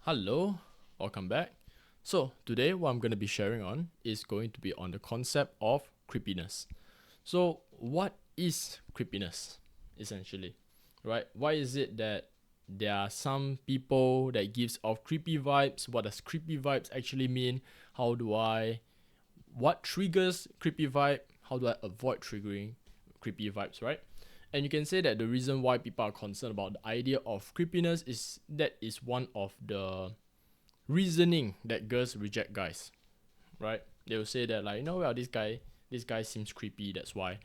Hello, welcome back. So today what I'm going to be sharing on is going to be on the concept of creepiness. So what is creepiness essentially? Right? Why is it that there are some people that gives off creepy vibes? What does creepy vibes actually mean? How do I what triggers creepy vibe? How do I avoid triggering creepy vibes, right? And you can say that the reason why people are concerned about the idea of creepiness is that is one of the reasoning that girls reject guys, right? They will say that well, this guy seems creepy. That's why,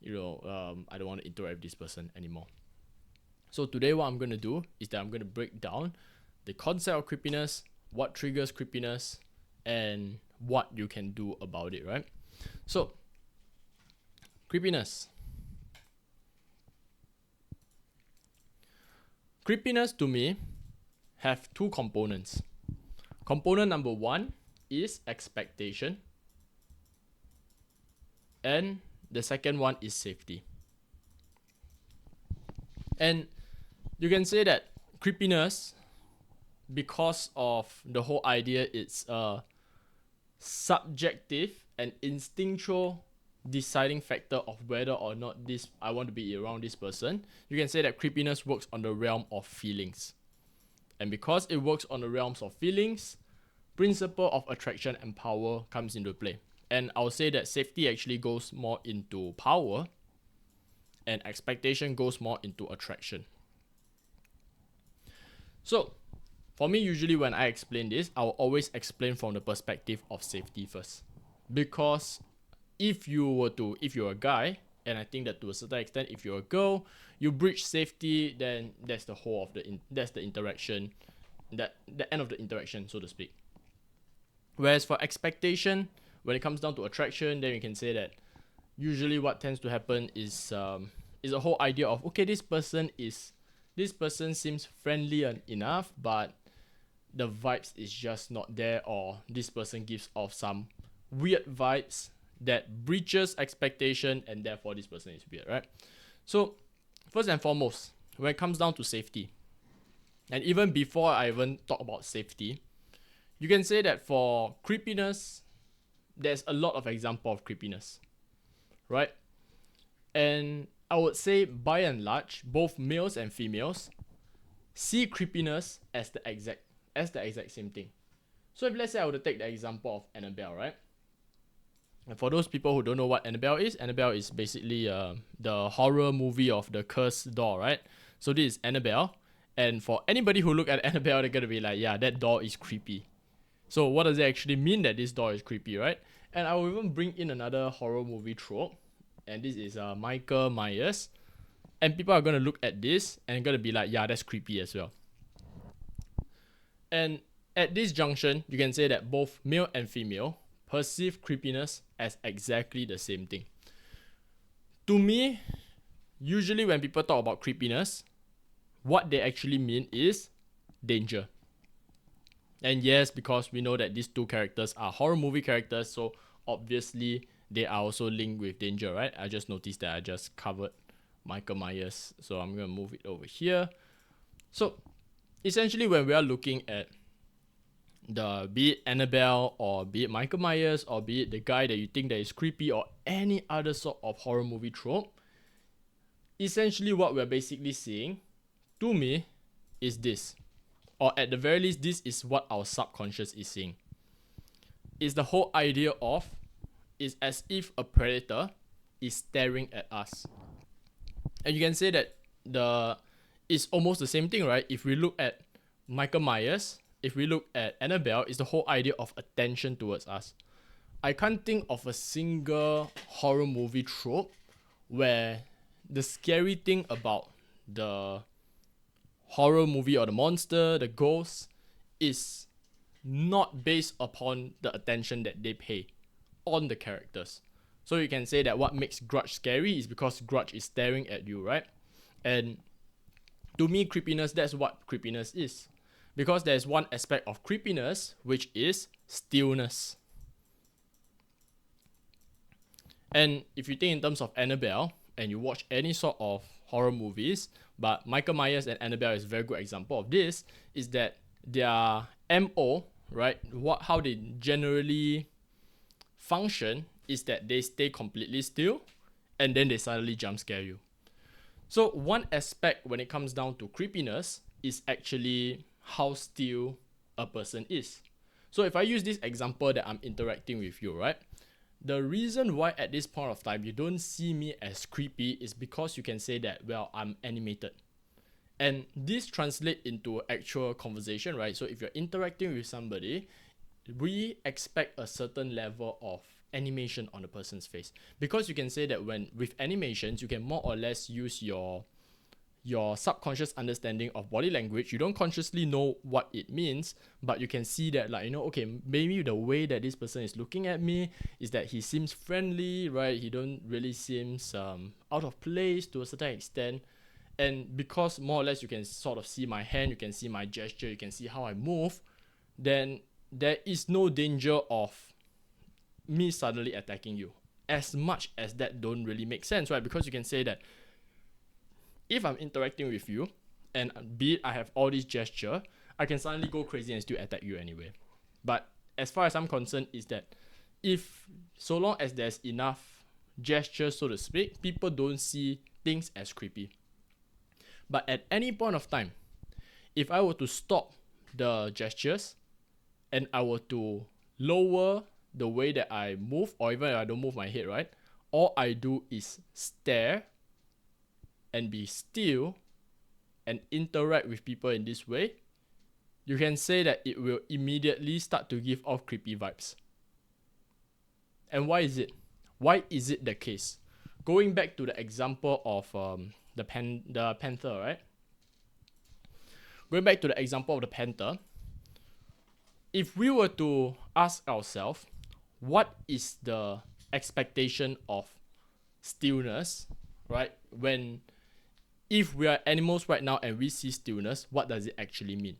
I don't want to interact with this person anymore. So today, what I'm gonna do is that I'm gonna break down the concept of creepiness, what triggers creepiness, and what you can do about it, right? So creepiness. Creepiness to me have two components. Component number one is expectation, and the second one is safety. And you can say that creepiness, because of the whole idea, it's a subjective and instinctual deciding factor of whether or not this I want to be around this person. You can say that creepiness works on the realm of feelings. And because it works on the realms of feelings, principle of attraction and power comes into play. And I'll say that safety actually goes more into power and expectation goes more into attraction. So, for me, usually when I explain this, I'll always explain from the perspective of safety first. Because if you're a guy, and I think that to a certain extent, if you're a girl, you breach safety, then that's the whole of that's the interaction, that the end of the interaction, so to speak. Whereas for expectation, when it comes down to attraction, then we can say that usually what tends to happen is a whole idea of, okay, this person seems friendly enough, but the vibes is just not there, or this person gives off some weird vibes that breaches expectation, and therefore this person is weird, right? So first and foremost, when it comes down to safety, and even before I even talk about safety, you can say that for creepiness, there's a lot of example of creepiness, right? And I would say by and large, both males and females see creepiness as the exact same thing. So if let's say I were to take the example of Annabelle, right? And for those people who don't know what Annabelle is basically the horror movie of the cursed doll, right? So this is Annabelle, and for anybody who look at Annabelle, they're gonna be like, yeah, that doll is creepy. So what does it actually mean that this doll is creepy, right? And I will even bring in another horror movie trope, and this is Michael Myers. And people are gonna look at this and gonna be like, yeah, that's creepy as well. And at this junction, you can say that both male and female perceive creepiness as exactly the same thing. To me, usually when people talk about creepiness, what they actually mean is danger. And yes, because we know that these two characters are horror movie characters, so obviously they are also linked with danger, right? I just noticed that I just covered Michael Myers, so I'm gonna move it over here. So essentially, when we are looking at be it Annabelle, or be it Michael Myers, or be it the guy that you think that is creepy, or any other sort of horror movie trope, essentially what we're basically seeing, to me, is this. Or at the very least, this is what our subconscious is seeing. It's the whole idea of, it's as if a predator is staring at us. And you can say that it's almost the same thing, right? If we look at Michael Myers, if we look at Annabelle, it's the whole idea of attention towards us. I can't think of a single horror movie trope where the scary thing about the horror movie or the monster, the ghost, is not based upon the attention that they pay on the characters. So you can say that what makes Grudge scary is because Grudge is staring at you, right? And to me, creepiness, that's what creepiness is. Because there's one aspect of creepiness, which is stillness. And if you think in terms of Annabelle, and you watch any sort of horror movies, but Michael Myers and Annabelle is a very good example of this, is that their MO, right? How they generally function is that they stay completely still and then they suddenly jump scare you. So one aspect when it comes down to creepiness is actually how still a person is. So if I use this example that I'm interacting with you, right? The reason why at this point of time you don't see me as creepy is because you can say that, well, I'm animated. And this translates into actual conversation, right? So if you're interacting with somebody, we expect a certain level of animation on the person's face, because you can say that when with animations you can more or less use your subconscious understanding of body language. You don't consciously know what it means, but you can see that, like, okay, maybe the way that this person is looking at me is that he seems friendly, right? He don't really seems out of place to a certain extent. And because more or less you can sort of see my hand, you can see my gesture, you can see how I move, then there is no danger of me suddenly attacking you, as much as that don't really make sense, right? Because you can say that if I'm interacting with you and be it I have all these gesture, I can suddenly go crazy and still attack you anyway. But as far as I'm concerned is that if so long as there's enough gesture, so to speak, people don't see things as creepy. But at any point of time, if I were to stop the gestures and I were to lower the way that I move, or even if I don't move my head, right? All I do is stare and be still and interact with people in this way, you can say that it will immediately start to give off creepy vibes. And why is it? Why is it the case? Going back to the example of the panther, right? Going back to the example of the panther, if we were to ask ourselves, what is the expectation of stillness, right? If we are animals right now and we see stillness, what does it actually mean?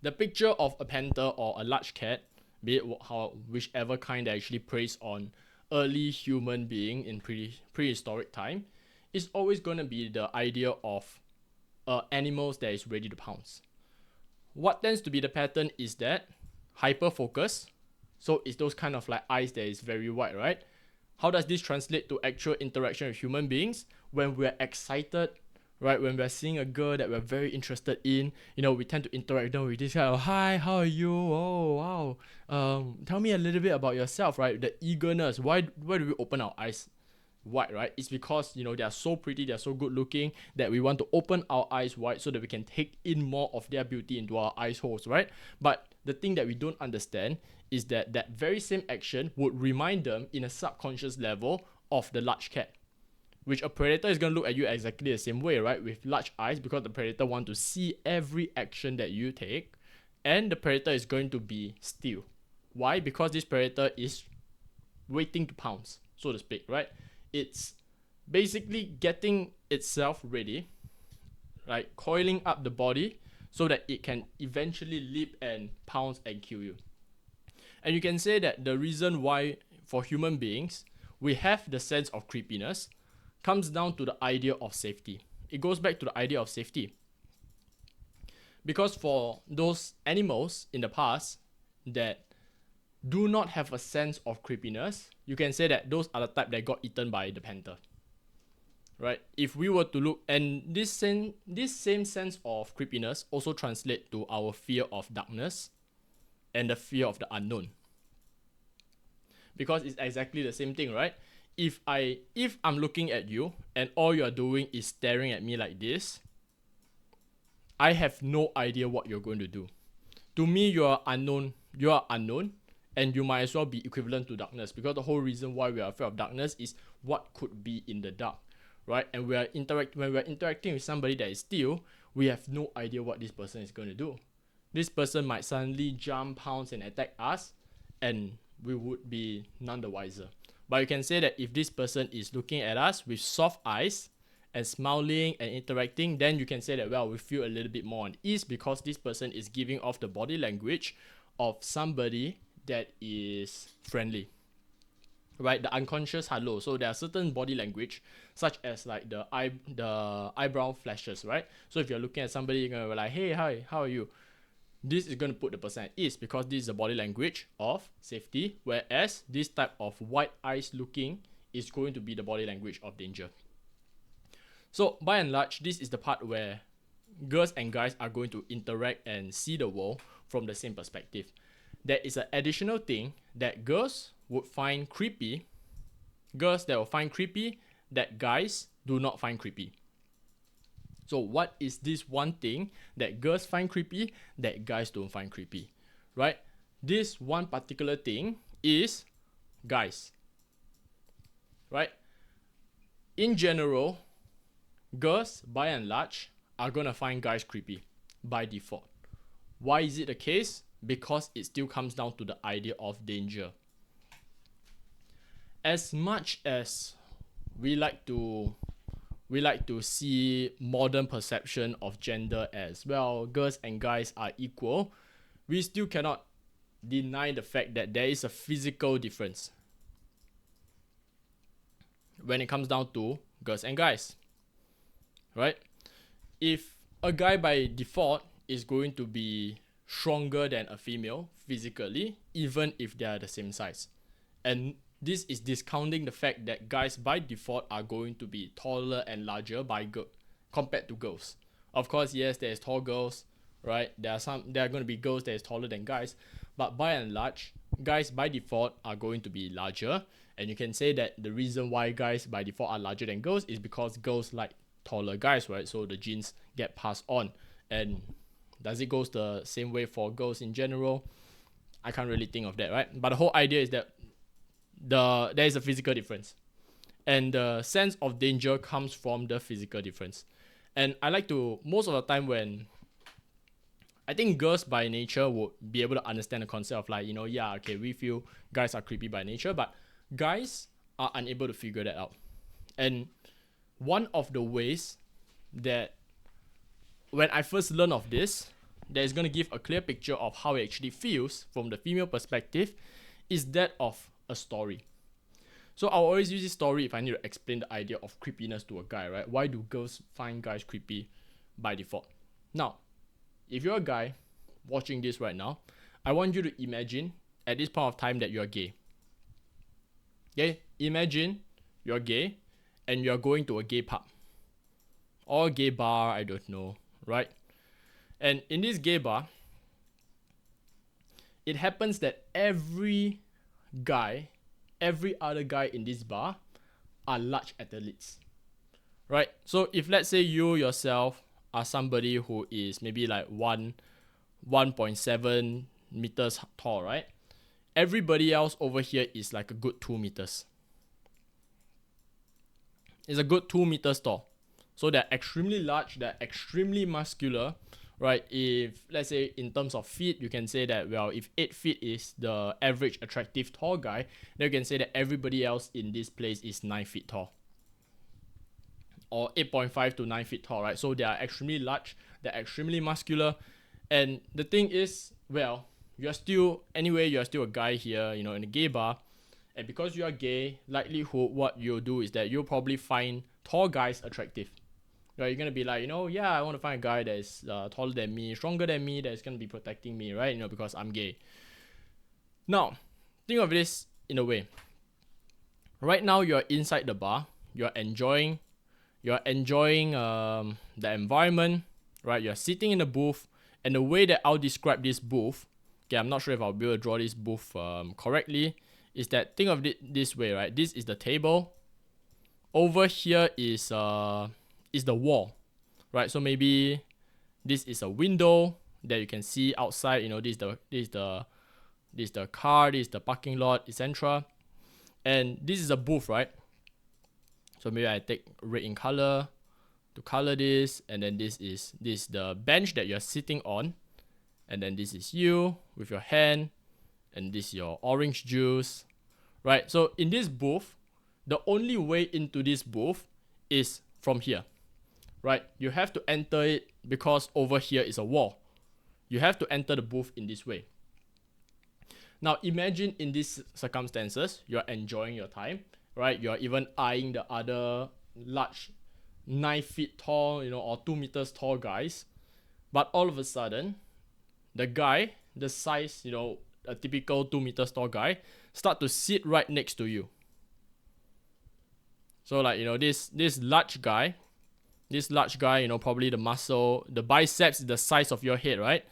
The picture of a panther or a large cat, be it whichever kind that actually preys on early human being in prehistoric time, is always going to be the idea of animals that is ready to pounce. What tends to be the pattern is that hyper focus. So it's those kind of like eyes that is very wide, right? How does this translate to actual interaction with human beings? When we're excited, right? When we're seeing a girl that we're very interested in, we tend to interact with this kind of, hi, how are you? Oh, wow. Tell me a little bit about yourself, right? The eagerness. Why do we open our eyes wide, right? It's because, they are so pretty, they're so good looking that we want to open our eyes wide so that we can take in more of their beauty into our eyes holes, right? But the thing that we don't understand is that very same action would remind them in a subconscious level of the large cat, which a predator is going to look at you exactly the same way, right? With large eyes, because the predator want to see every action that you take, and the predator is going to be still. Why? Because this predator is waiting to pounce, so to speak, right? It's basically getting itself ready, right? Coiling up the body so that it can eventually leap and pounce and kill you. And you can say that the reason why for human beings we have the sense of creepiness comes down to the idea of safety. It goes back to the idea of safety. Because for those animals in the past that do not have a sense of creepiness, you can say that those are the type that got eaten by the panther, right? If we were to look, and this same sense of creepiness also translate to our fear of darkness and the fear of the unknown, because it's exactly the same thing, right? If I'm looking at you and all you're doing is staring at me like this, I have no idea what you're going to do. To me, you are unknown, and you might as well be equivalent to darkness, because the whole reason why we are afraid of darkness is what could be in the dark, right? And when we're interacting with somebody that is still, we have no idea what this person is going to do. This person might suddenly jump, pounce, and attack us, and we would be none the wiser. But you can say that if this person is looking at us with soft eyes and smiling and interacting, then you can say that, well, we feel a little bit more on ease, because this person is giving off the body language of somebody that is friendly. right? The unconscious hello. So there are certain body language, such as like the eyebrow flashes, right? So if you're looking at somebody, you're gonna be like, hey, hi, how are you? This is going to put the person at ease because this is a body language of safety, whereas this type of wide eyes looking is going to be the body language of danger. So by and large, this is the part where girls and guys are going to interact and see the world from the same perspective. There is an additional thing that girls would find creepy, girls that will find creepy that guys do not find creepy. So what is this one thing that girls find creepy that guys don't find creepy, right? This one particular thing is guys, right? In general, girls by and large are gonna find guys creepy by default. Why is it the case? Because it still comes down to the idea of danger. As much as we like to see modern perception of gender as well, girls and guys are equal, we still cannot deny the fact that there is a physical difference when it comes down to girls and guys, right? If a guy by default is going to be stronger than a female physically, even if they are the same size, and this is discounting the fact that guys by default are going to be taller and larger compared to girls. Of course, yes, there's tall girls, right? There are going to be girls that is taller than guys, but by and large, guys by default are going to be larger. And you can say that the reason why guys by default are larger than girls is because girls like taller guys, right? So the genes get passed on. And does it go the same way for girls in general? I can't really think of that, right? But the whole idea is that there is a physical difference, and the sense of danger comes from the physical difference. And I like to, most of the time, when I think girls by nature would be able to understand the concept of like, yeah, okay, we feel guys are creepy by nature, but guys are unable to figure that out. And one of the ways that when I first learned of this, that is going to give a clear picture of how it actually feels from the female perspective, is that of a story. So I'll always use this story if I need to explain the idea of creepiness to a guy, right? Why do girls find guys creepy by default? Now, if you're a guy watching this right now, I want you to imagine at this point of time that you're gay. Okay? Imagine you're gay and you're going to a gay pub or a gay bar, I don't know, right? And in this gay bar, it happens that every other guy in this bar are large athletes, right? So if let's say you yourself are somebody who is maybe like 1.7 meters tall, right? Everybody else over here is like a good 2 meters. It's a good 2 meters tall. So they're extremely large, they're extremely muscular, right? If let's say in terms of feet, you can say that, well, if 8 feet is the average attractive tall guy, then you can say that everybody else in this place is 9 feet tall, or 8.5 to 9 feet tall, right? So they are extremely large, they're extremely muscular. And the thing is, well, you're still a guy here, in a gay bar. And because you are gay, likelihood what you'll do is that you'll probably find tall guys attractive. Right? You're going to be like, yeah, I want to find a guy that is taller than me, stronger than me, that's going to be protecting me, right? Because I'm gay. Now, think of this in a way. Right now, you're inside the bar. You're enjoying the environment, right? You're sitting in the booth. And the way that I'll describe this booth, okay, I'm not sure if I'll be able to draw this booth correctly, is that think of it this way, right? This is the table. Over here is the wall, right? So maybe this is a window that you can see outside. This is the car, this is the parking lot, etc. And this is a booth, right? So maybe I take red in color to color this, and then this is the bench that you're sitting on, and then this is you with your hand, and this is your orange juice, right? So in this booth, the only way into this booth is from here, right? You have to enter it because over here is a wall. You have to enter the booth in this way. Now imagine in these circumstances, you're enjoying your time, right? You're even eyeing the other large 9 feet tall, or 2 meters tall guys. But all of a sudden, the guy, the size, a typical 2 meters tall guy, start to sit right next to you. So like, this large guy, probably the muscle, the biceps is the size of your head, right?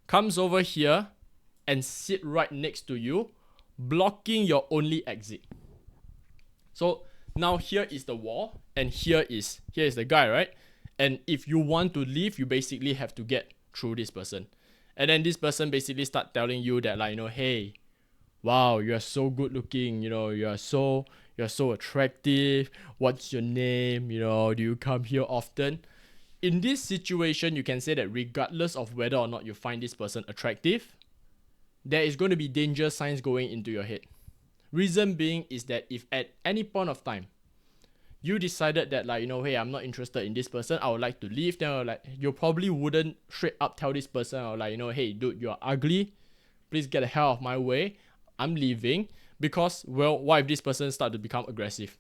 Comes over here and sit right next to you, blocking your only exit. So now here is the wall, and here is the guy, right? And if you want to leave, you basically have to get through this person. And then this person basically start telling you that like, hey, wow, you're so good looking, you're so attractive. What's your name? Do you come here often? In this situation, you can say that regardless of whether or not you find this person attractive, there is going to be danger signs going into your head. Reason being is that if at any point of time you decided that like, hey, I'm not interested in this person, I would like to leave, then you probably wouldn't straight up tell this person or like, hey dude, you're ugly, please get the hell out of my way, I'm leaving. Because, well, what if this person start to become aggressive?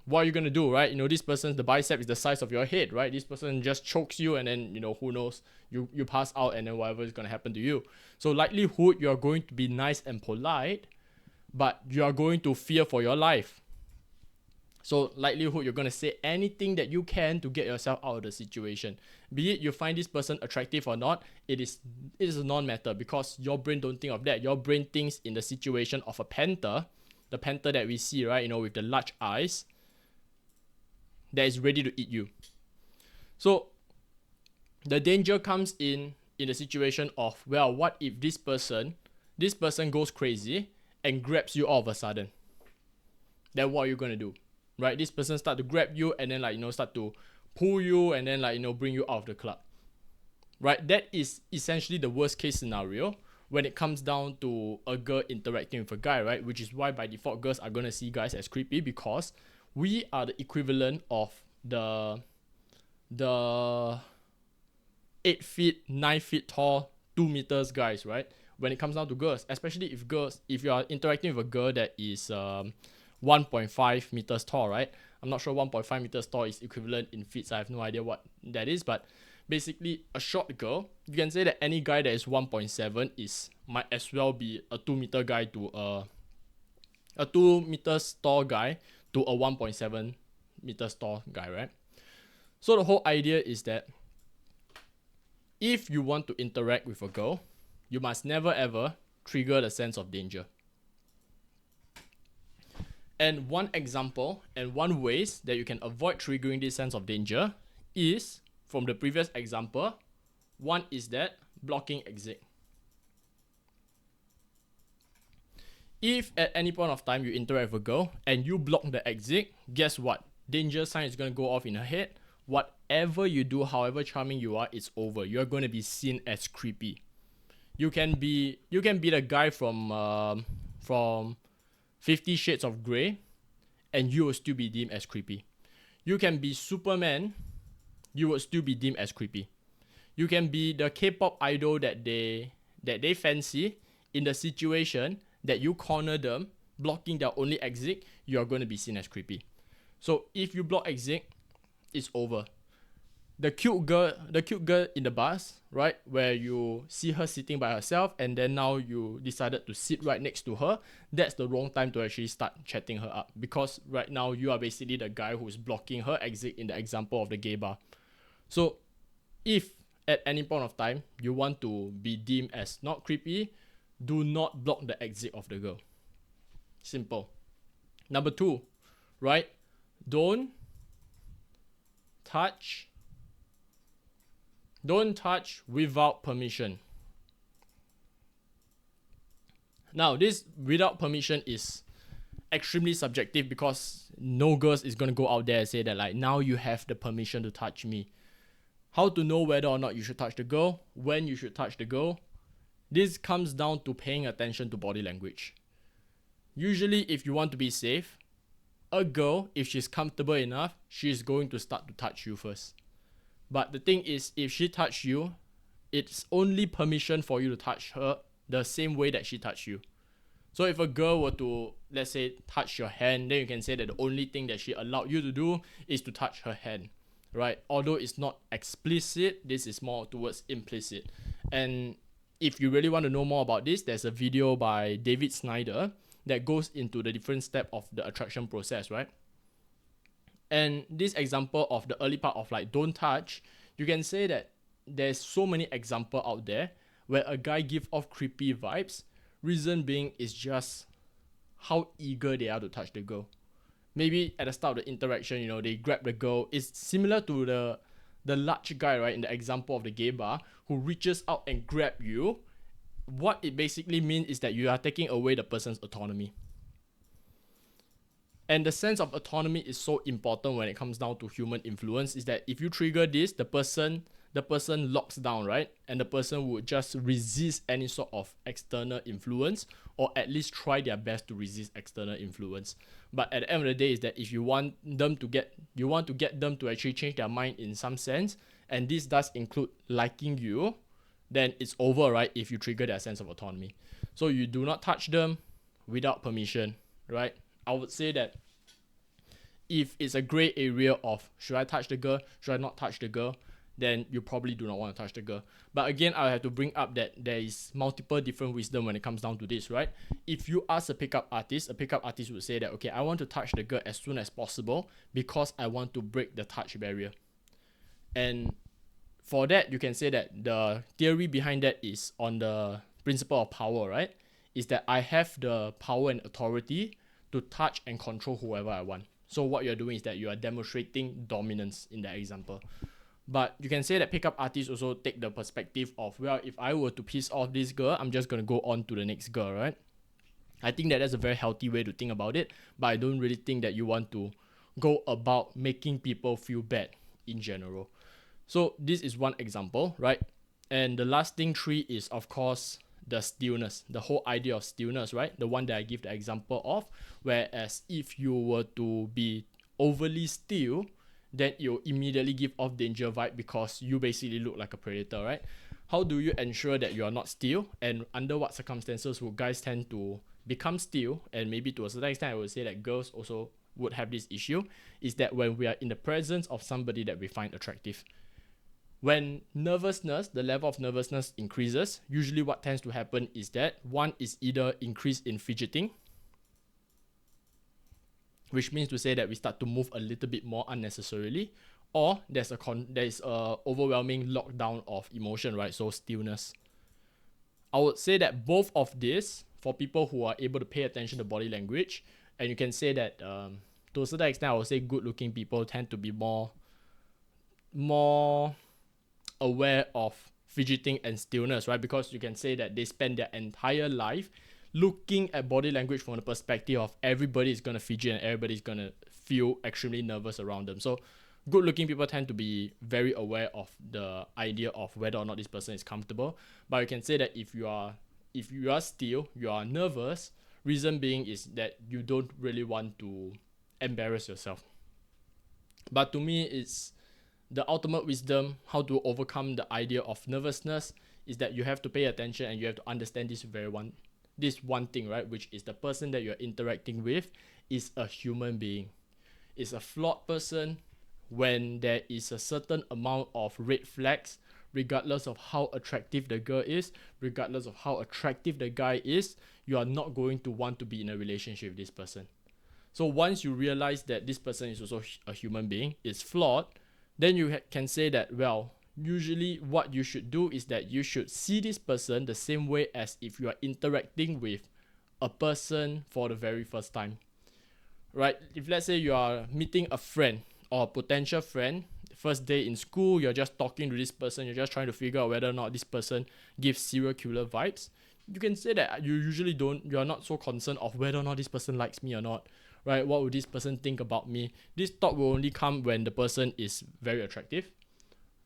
What are you gonna do, right? This person's, the bicep is the size of your head, right? This person just chokes you, and then, who knows, you pass out, and then whatever is gonna happen to you. So likelihood you're going to be nice and polite, but you are going to fear for your life. So likelihood you're gonna say anything that you can to get yourself out of the situation. Be it you find this person attractive or not, it is a non-matter, because your brain don't think of that. Your brain thinks in the situation of a panther, the panther that we see, right? With the large eyes, that is ready to eat you. So the danger comes in the situation of, well, what if this person goes crazy and grabs you all of a sudden? Then what are you gonna do? Right, this person start to grab you and then start to pull you and then bring you out of the club. Right, that is essentially the worst case scenario when it comes down to a girl interacting with a guy, right? Which is why by default girls are gonna see guys as creepy, because we are the equivalent of the 8 feet, 9 feet tall, 2 meters guys, right? When it comes down to girls, especially if you are interacting with a girl that is 1.5 meters tall, right? I'm not sure 1.5 meters tall is equivalent in feet, so I have no idea what that is, but basically a short girl, you can say that any guy that is 1.7 might as well be a 2 meter guy to a 2 meters tall guy to a 1.7 meters tall guy, right? So the whole idea is that if you want to interact with a girl, you must never ever trigger the sense of danger. And one example and one ways that you can avoid triggering this sense of danger is, from the previous example, one is that blocking exit. If at any point of time you interact with a girl and you block the exit, guess what? Danger sign is going to go off in her head. Whatever you do, however charming you are, it's over. You're going to be seen as creepy. You can be the guy from 50 Shades of Grey, and you will still be deemed as creepy. You can be Superman, you will still be deemed as creepy. You can be the K-pop idol that they fancy. In the situation that you corner them, blocking their only exit, you are going to be seen as creepy. So if you block exit, it's over. The cute girl in the bus, right, where you see her sitting by herself and then now you decided to sit right next to her, that's the wrong time to actually start chatting her up, because right now you are basically the guy who's blocking her exit in the example of the gay bar. So if at any point of time you want to be deemed as not creepy, do not block the exit of the girl. Simple. Number 2, right, don't touch without permission. Now, this without permission is extremely subjective, because no girls is going to go out there and say that like, now you have the permission to touch me. How to know whether or not you should touch the girl, when you should touch the girl? This comes down to paying attention to body language. Usually, if you want to be safe, a girl, if she's comfortable enough, she's going to start to touch you first. But the thing is, if she touch you, it's only permission for you to touch her the same way that she touched you. So if a girl were to, let's say, touch your hand, then you can say that the only thing that she allowed you to do is to touch her hand, right? Although it's not explicit, this is more towards implicit. And if you really want to know more about this, there's a video by David Snyder that goes into the different step of the attraction process, right? And this example of the early part of like don't touch, you can say that there's so many examples out there where a guy give off creepy vibes. Reason being is just how eager they are to touch the girl. Maybe at the start of the interaction, you know, they grab the girl. It's similar to the large guy, right, in the example of the gay bar who reaches out and grab you. What it basically means is that you are taking away the person's autonomy. And the sense of autonomy is so important when it comes down to human influence, is that if you trigger this, the person locks down, right? And the person would just resist any sort of external influence, or at least try their best to resist external influence. But at the end of the day is that if you want to get them to actually change their mind in some sense, and this does include liking you, then it's over, right? If you trigger their sense of autonomy. So you do not touch them without permission, right? I would say that if it's a gray area of should I touch the girl, should I not touch the girl, then you probably do not want to touch the girl. But again, I have to bring up that there is multiple different wisdom when it comes down to this, right? If you ask a pickup artist would say that, okay, I want to touch the girl as soon as possible because I want to break the touch barrier. And for that, you can say that the theory behind that is on the principle of power, right? Is that I have the power and authority to touch and control whoever I want. So what you're doing is that you are demonstrating dominance in that example. But you can say that pickup artists also take the perspective of, well, if I were to piss off this girl, I'm just going to go on to the next girl, right? I think that that's a very healthy way to think about it, but I don't really think that you want to go about making people feel bad in general. So this is one example, right? And the last thing, 3, is of course the stillness, the whole idea of stillness, right? The one that I give the example of, whereas if you were to be overly still, then you'll immediately give off danger vibe because you basically look like a predator, right? How do you ensure that you are not still, and under what circumstances would guys tend to become still? And maybe to a certain extent I would say that girls also would have this issue, is that when we are in the presence of somebody that we find attractive. When nervousness, the level of nervousness increases, usually what tends to happen is that one is either increase in fidgeting, which means to say that we start to move a little bit more unnecessarily, or there is a overwhelming lockdown of emotion, right? So stillness. I would say that both of this, for people who are able to pay attention to body language, and you can say that to a certain extent, I would say good-looking people tend to be more aware of fidgeting and stillness, right? Because you can say that they spend their entire life looking at body language from the perspective of everybody is going to fidget and everybody's going to feel extremely nervous around them. So good looking people tend to be very aware of the idea of whether or not this person is comfortable. But you can say that if you are still, you are nervous, reason being is that you don't really want to embarrass yourself. But to me, it's the ultimate wisdom, how to overcome the idea of nervousness, is that you have to pay attention and you have to understand this one thing, right? Which is the person that you're interacting with is a human being. It's a flawed person. When there is a certain amount of red flags, regardless of how attractive the girl is, regardless of how attractive the guy is, you are not going to want to be in a relationship with this person. So once you realize that this person is also a human being, is flawed, then you can say that, well, usually what you should do is that you should see this person the same way as if you are interacting with a person for the very first time, right? If let's say you are meeting a friend or a potential friend, first day in school, you're just talking to this person, you're just trying to figure out whether or not this person gives serial killer vibes, you can say that you're not so concerned of whether or not this person likes me or not, right? What would this person think about me? This thought will only come when the person is very attractive,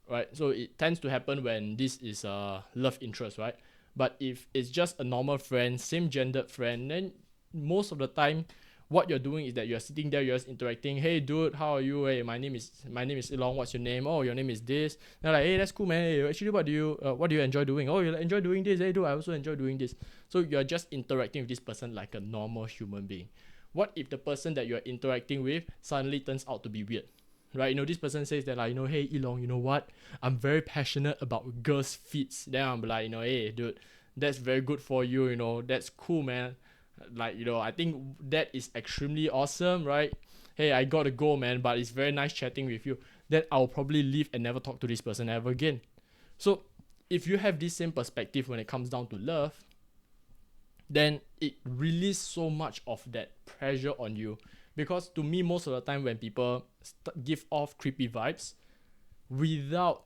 right? So it tends to happen when this is a love interest, right? But if it's just a normal friend, same gendered friend, then most of the time what you're doing is that you're sitting there, you're just interacting. Hey dude, how are you? Hey, my name is Ilong. What's your name? Oh, your name is this. They're like, hey, that's cool, man. Hey, actually, what do you enjoy doing? Oh, you enjoy doing this. Hey dude, I also enjoy doing this. So you're just interacting with this person like a normal human being. What if the person that you're interacting with suddenly turns out to be weird? Right? You know, this person says that, like, you know, hey Ilong, you know what? I'm very passionate about girls' feet. Then I'm like, you know, hey dude, that's very good for you, you know, that's cool, man. Like, you know, I think that is extremely awesome, right? Hey, I gotta go, man, but it's very nice chatting with you. Then I'll probably leave and never talk to this person ever again. So if you have this same perspective when it comes down to love, then it releases so much of that pressure on you. Because to me, most of the time when people give off creepy vibes without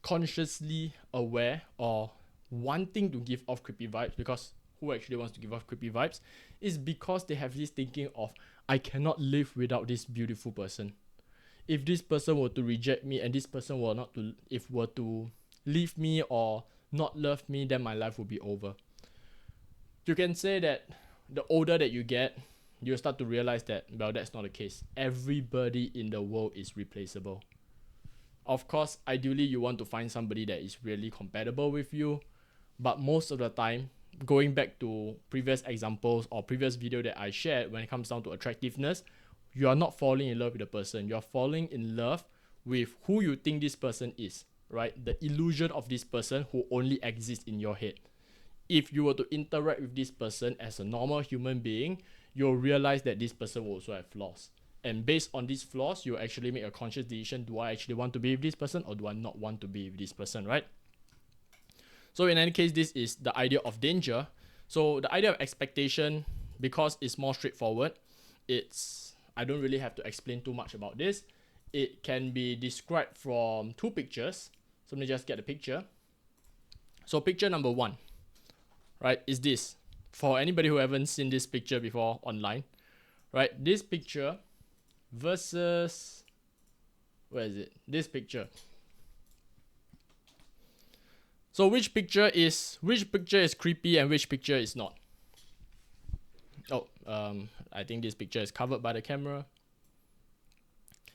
consciously aware or wanting to give off creepy vibes, because who actually wants to give off creepy vibes, is because they have this thinking of, I cannot live without this beautiful person. If this person were to reject me and this person were to leave me or not love me, then my life will be over. You can say that the older that you get, you'll start to realize that, well, that's not the case. Everybody in the world is replaceable. Of course, ideally you want to find somebody that is really compatible with you, but most of the time, going back to previous examples or previous video that I shared, when it comes down to attractiveness, you are not falling in love with the person. You're falling in love with who you think this person is, right? The illusion of this person who only exists in your head. If you were to interact with this person as a normal human being, you'll realize that this person will also have flaws. And based on these flaws, you actually make a conscious decision. Do I actually want to be with this person or do I not want to be with this person, right? So in any case, this is the idea of danger. So the idea of expectation, because it's more straightforward, I don't really have to explain too much about this. It can be described from two pictures. So let me just get the picture. So picture number one, right, is this. For anybody who haven't seen this picture before online, right, this picture versus, where is it? This picture. So which picture is creepy and which picture is not? Oh, I think this picture is covered by the camera.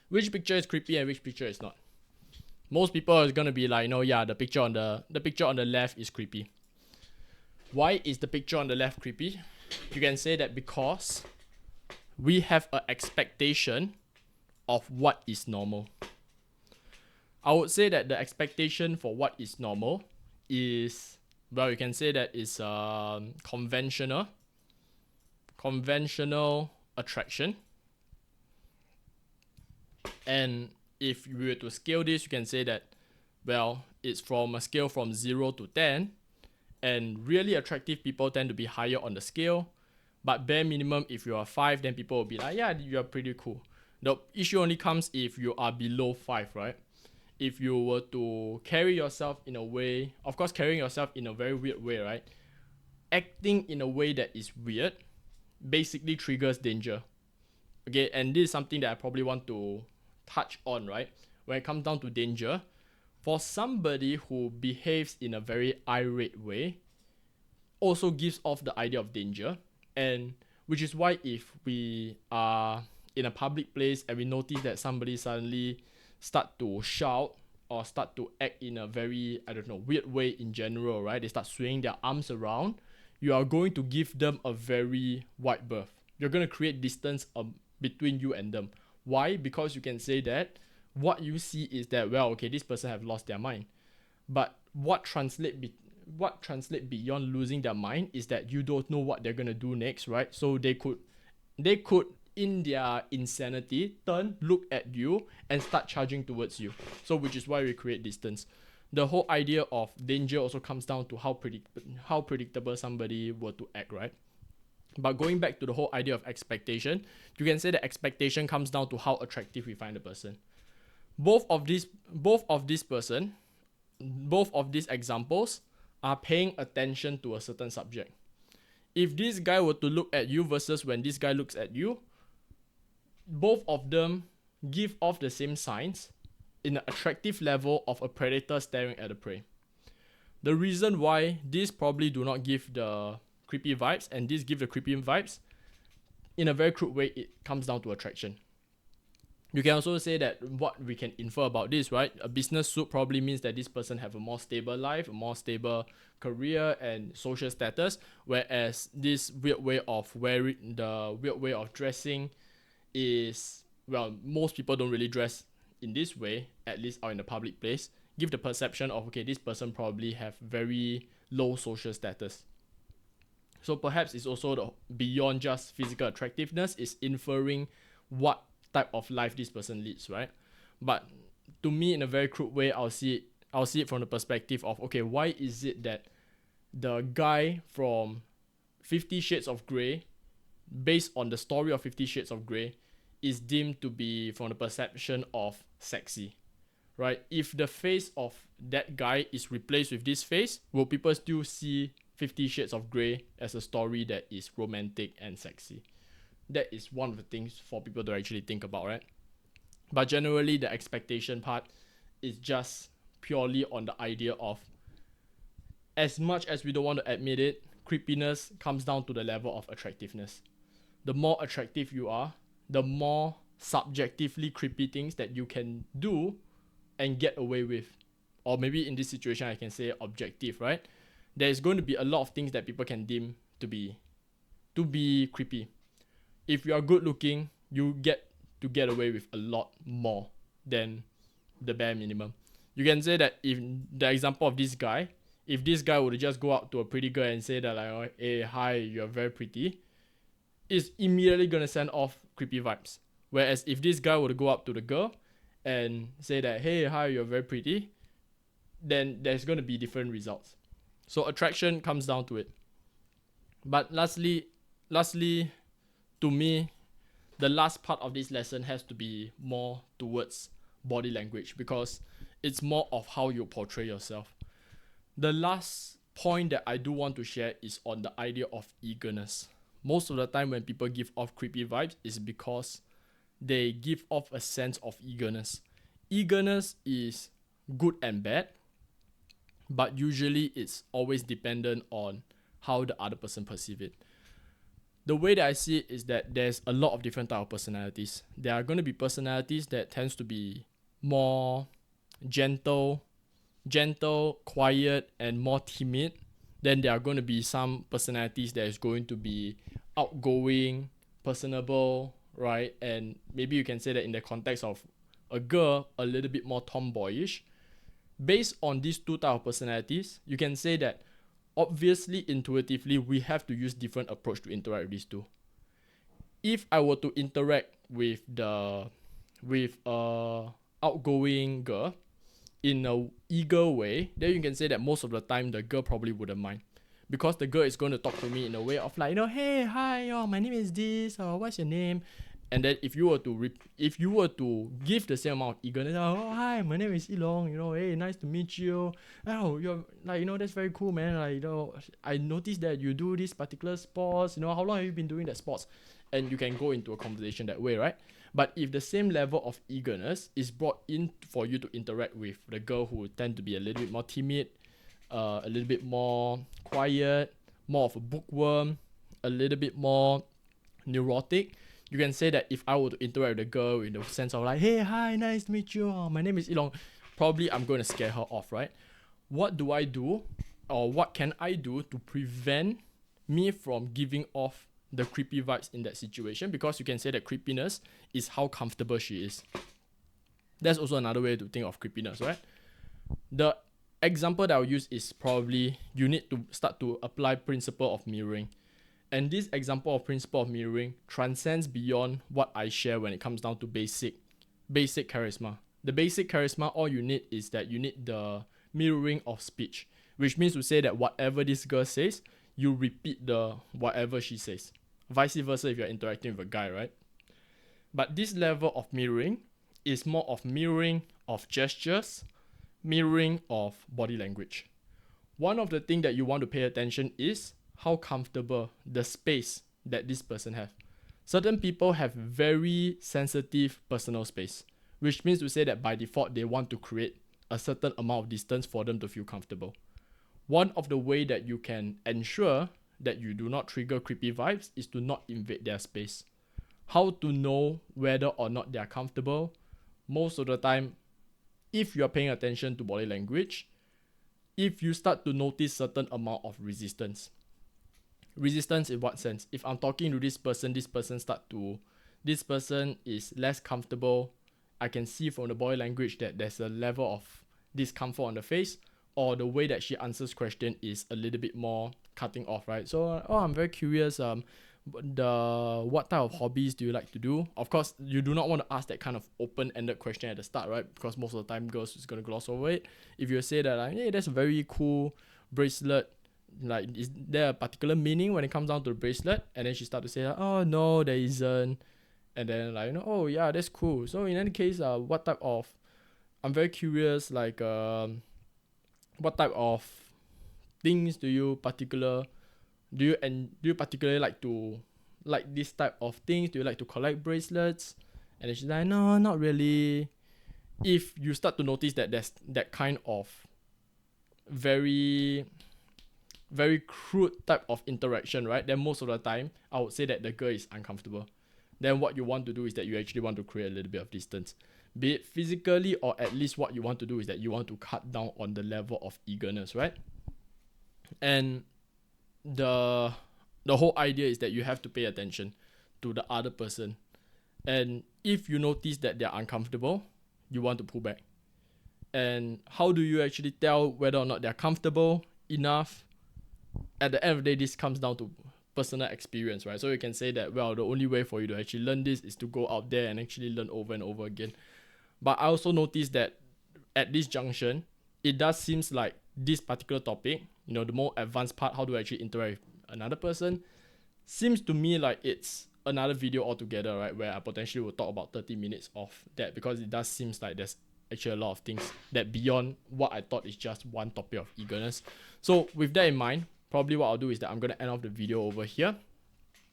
Which picture is creepy and which picture is not? Most people are gonna be like, no, yeah, the picture on the left is creepy. Why is the picture on the left creepy? You can say that because we have an expectation of what is normal. I would say that the expectation for what is normal is, well, you can say that it's conventional attraction. And if you were to scale this, you can say that, well, it's from a scale from 0 to 10, and really attractive people tend to be higher on the scale. But bare minimum, if you are 5, then people will be like, yeah, you are pretty cool. The issue only comes if you are below 5, right? If you were to carry yourself in a way, of course, carrying yourself in a very weird way, right? Acting in a way that is weird basically triggers danger. Okay, and this is something that I probably want to touch on, right? When it comes down to danger, for somebody who behaves in a very irate way, also gives off the idea of danger. And which is why if we are in a public place and we notice that somebody suddenly start to shout or start to act in a very, I don't know, weird way in general, right? They start swinging their arms around. You are going to give them a very wide berth. You're going to create distance between you and them. Why? Because you can say that what you see is that, well, okay, this person have lost their mind. But what translate beyond losing their mind is that you don't know what they're going to do next, right? So they could in their insanity turn, look at you and start charging towards you. So which is why we create distance. The whole idea of danger also comes down to how predictable somebody were to act, right? But going back to the whole idea of expectation, you can say that expectation comes down to how attractive we find the person. Both of these examples are paying attention to a certain subject. If this guy were to look at you versus when this guy looks at you, both of them give off the same signs in an attractive level of a predator staring at a prey. The reason why these probably do not give the creepy vibes and these give the creepy vibes, in a very crude way, it comes down to attraction. You can also say that what we can infer about this, right? A business suit probably means that this person have a more stable life, a more stable career and social status, whereas this weird way of wearing, the weird way of dressing is, well, most people don't really dress in this way, at least out in the public place, give the perception of, okay, this person probably have very low social status. So perhaps it's also the beyond just physical attractiveness, is inferring what type of life this person leads, right? But to me, in a very crude way, I'll see it from the perspective of, okay, why is it that the guy from 50 Shades of Grey, based on the story of 50 Shades of Grey, is deemed to be from the perception of sexy, right? If the face of that guy is replaced with this face, will people still see 50 Shades of Grey as a story that is romantic and sexy? That is one of the things for people to actually think about, right? But generally, the expectation part is just purely on the idea of, as much as we don't want to admit it, creepiness comes down to the level of attractiveness. The more attractive you are, the more subjectively creepy things that you can do and get away with. Or maybe in this situation, I can say objective, right? There's going to be a lot of things that people can deem to be creepy. If you are good looking, you get to get away with a lot more than the bare minimum. You can say that if the example of this guy, if this guy would just go up to a pretty girl and say that, like, hey, hi, you're very pretty, it's immediately gonna send off creepy vibes. Whereas if this guy would go up to the girl and say that, hey, hi, you're very pretty, then there's gonna be different results. So attraction comes down to it. But lastly, to me, the last part of this lesson has to be more towards body language, because it's more of how you portray yourself. The last point that I do want to share is on the idea of eagerness. Most of the time when people give off creepy vibes is because they give off a sense of eagerness. Eagerness is good and bad, but usually it's always dependent on how the other person perceives it. The way that I see it is that there's a lot of different type of personalities. There are going to be personalities that tends to be more gentle, quiet, and more timid. Then there are going to be some personalities that is going to be outgoing, personable, right? And maybe you can say that in the context of a girl, a little bit more tomboyish. Based on these two type of personalities, you can say that obviously, intuitively, we have to use different approach to interact with these two. If I were to interact with a outgoing girl in a eager way, then you can say that most of the time the girl probably wouldn't mind, because the girl is going to talk to me in a way of like, hey, hi, my name is this, what's your name? And then if you were to give the same amount of eagerness, oh, hi, my name is Ilong, hey, nice to meet you. Oh, you're like, that's very cool, man. Like, I noticed that you do this particular sports. How long have you been doing that sports? And you can go into a conversation that way, right? But if the same level of eagerness is brought in for you to interact with the girl who tend to be a little bit more timid, a little bit more quiet, more of a bookworm, a little bit more neurotic, you can say that if I were to interact with the girl in the sense of like, hey, hi, nice to meet you, my name is Ilong, probably I'm going to scare her off, right? What do I do, or what can I do to prevent me from giving off the creepy vibes in that situation? Because you can say that creepiness is how comfortable she is. That's also another way to think of creepiness, right? The example that I'll use is probably you need to start to apply principle of mirroring. And this example of principle of mirroring transcends beyond what I share when it comes down to basic charisma. The basic charisma, all you need is that you need the mirroring of speech, which means to say that whatever this girl says, you repeat the whatever she says. Vice versa if you're interacting with a guy, right? But this level of mirroring is more of mirroring of gestures, mirroring of body language. One of the things that you want to pay attention is how comfortable the space that this person have. Certain people have very sensitive personal space, which means to say that by default they want to create a certain amount of distance for them to feel comfortable. One of the way that you can ensure that you do not trigger creepy vibes is to not invade their space. how to know whether or not they are comfortable. Most of the time, if you are paying attention to body language, if you start to notice certain amount of resistance in what sense? If I'm talking to this person is less comfortable, I can see from the body language that there's a level of discomfort on the face, or the way that she answers question is a little bit more cutting off, right? So I'm very curious, what type of hobbies do you like to do? Of course, you do not want to ask that kind of open-ended question at the start, right? Because most of the time girls is going to gloss over it. If you say that like, hey, that's a very cool bracelet, like, is there a particular meaning when it comes down to the bracelet? And then she start to say like, oh no, there isn't. And then like, oh yeah, that's cool. So in any case, what type of, I'm very curious, like what type of things do you particularly like to, like this type of things? Do you like to collect bracelets? And then she's like, no, not really. If you start to notice that there's that kind of very crude type of interaction, right, then most of the time I would say that the girl is uncomfortable. Then what you want to do is that you actually want to create a little bit of distance, be it physically, or at least what you want to do is that you want to cut down on the level of eagerness, right? And the whole idea is that you have to pay attention to the other person, and if you notice that they're uncomfortable, you want to pull back. And how do you actually tell whether or not they're comfortable enough? At the end of the day, this comes down to personal experience, right? So you can say that, well, the only way for you to actually learn this is to go out there and actually learn over and over again. But I also noticed that at this junction, it does seems like this particular topic, the more advanced part, how to actually interact with another person, seems to me like it's another video altogether, right? Where I potentially will talk about 30 minutes of that, because it does seems like there's actually a lot of things that beyond what I thought is just one topic of eagerness. So with that in mind, probably what I'll do is that I'm going to end off the video over here.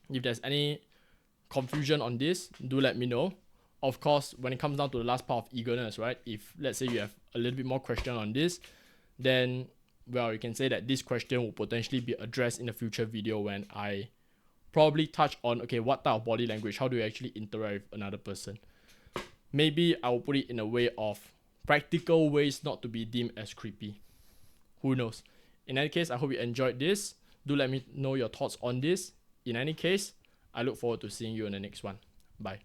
If there's any confusion on this, do let me know. Of course, when it comes down to the last part of eagerness, right, if let's say you have a little bit more question on this, then, well, you can say that this question will potentially be addressed in a future video when I probably touch on, okay, what type of body language, how do you actually interact with another person. Maybe I will put it in a way of practical ways not to be deemed as creepy. Who knows? In any case, I hope you enjoyed this. Do let me know your thoughts on this. In any case, I look forward to seeing you in the next one. Bye.